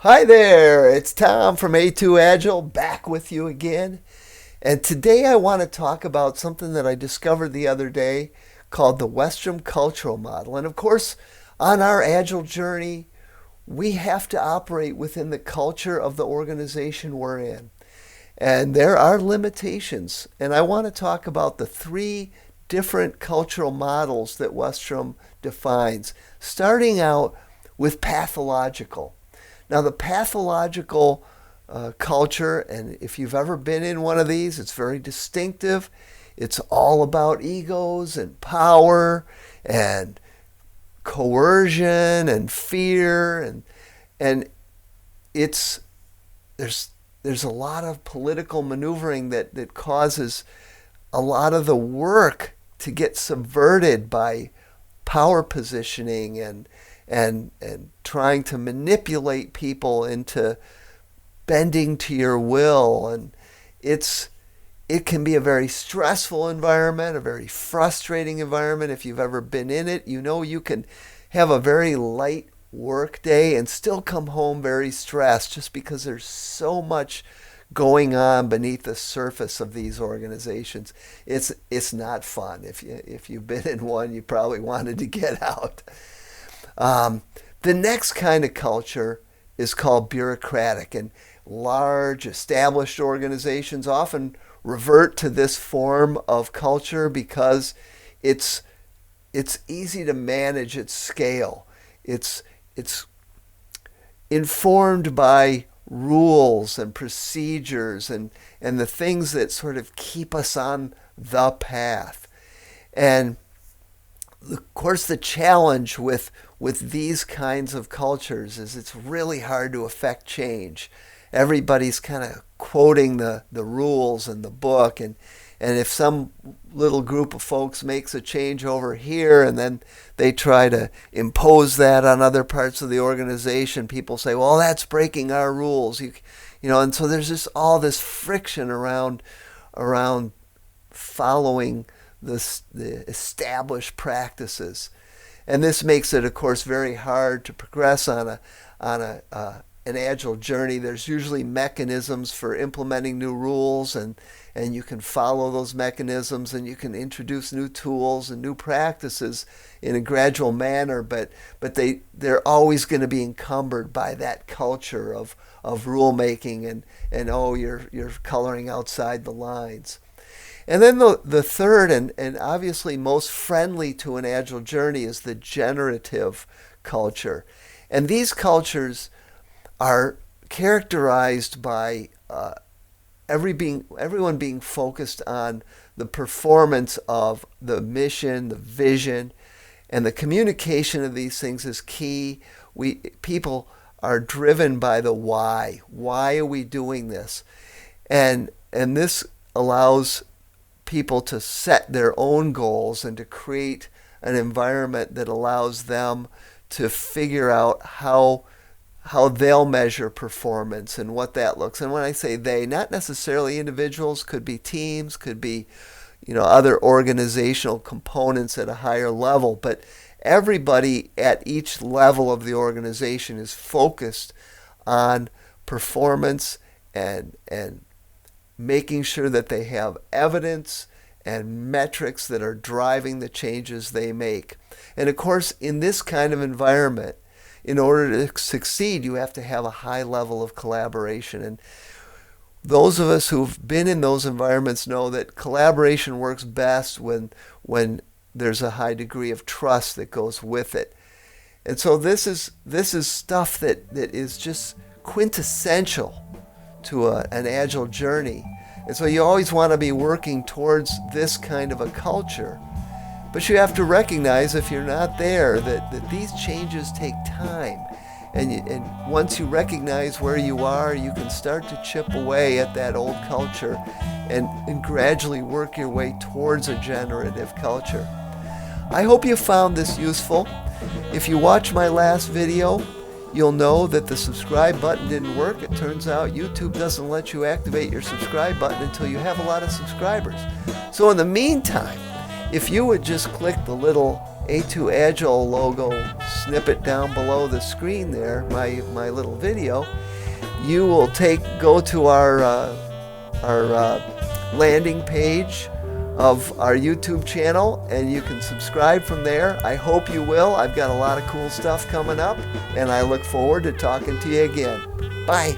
Hi there, it's Tom from A2 Agile back with you again. And today I want to talk about something that I discovered the other day called the Westrum cultural model. And of course, on our Agile journey, we have to operate within the culture of the organization we're in. And there are limitations. And I want to talk about the three different cultural models that Westrum defines, starting out with pathological. Now, the pathological culture, and if you've ever been in one of these, it's very distinctive. It's all about egos and power and coercion and fear, and it's there's a lot of political maneuvering that causes a lot of the work to get subverted by power positioning and trying to manipulate people into bending to your will. And it can be a very stressful environment, a very frustrating environment. If you've ever been in it, you know you can have a very light work day and still come home very stressed just because there's so much going on beneath the surface of these organizations. It's not fun. If you've been in one, you probably wanted to get out. The next kind of culture is called bureaucratic, and large established organizations often revert to this form of culture because it's easy to manage at scale. It's informed by rules and procedures and the things that sort of keep us on the path. And of course, the challenge with these kinds of cultures is it's really hard to affect change. Everybody's kind of quoting the rules in the book, and if some little group of folks makes a change over here and then they try to impose that on other parts of the organization, people say, well, that's breaking our rules. And so there's just all this friction around following the established practices. And this makes it, of course, very hard to progress on an agile journey. There's usually mechanisms for implementing new rules, and you can follow those mechanisms, and you can introduce new tools and new practices in a gradual manner, but they're always going to be encumbered by that culture of rule making and oh, you're coloring outside the lines. And then the third and obviously most friendly to an agile journey is the generative culture. And these cultures are characterized by everyone being focused on the performance of the mission, the vision, and the communication of these things is key. People are driven by the why. Why are we doing this? And this allows people to set their own goals and to create an environment that allows them to figure out how they'll measure performance and what that looks. And when I say they, not necessarily individuals, could be teams, could be other organizational components at a higher level, but everybody at each level of the organization is focused on performance and making sure that they have evidence and metrics that are driving the changes they make. And of course, in this kind of environment, in order to succeed, you have to have a high level of collaboration. And those of us who've been in those environments know that collaboration works best when there's a high degree of trust that goes with it. And so this is stuff that is just quintessential to an agile journey. And so you always want to be working towards this kind of a culture. But you have to recognize, if you're not there, that these changes take time. And once you recognize where you are, you can start to chip away at that old culture and gradually work your way towards a generative culture. I hope you found this useful. If you watch my last video, you'll know that the subscribe button didn't work. It turns out YouTube doesn't let you activate your subscribe button until you have a lot of subscribers. So in the meantime, if you would just click the little A2 Agile logo snippet down below the screen there, my little video, you will go to our landing page of our YouTube channel, and you can subscribe from there. I hope you will. I've got a lot of cool stuff coming up, and I look forward to talking to you again. Bye.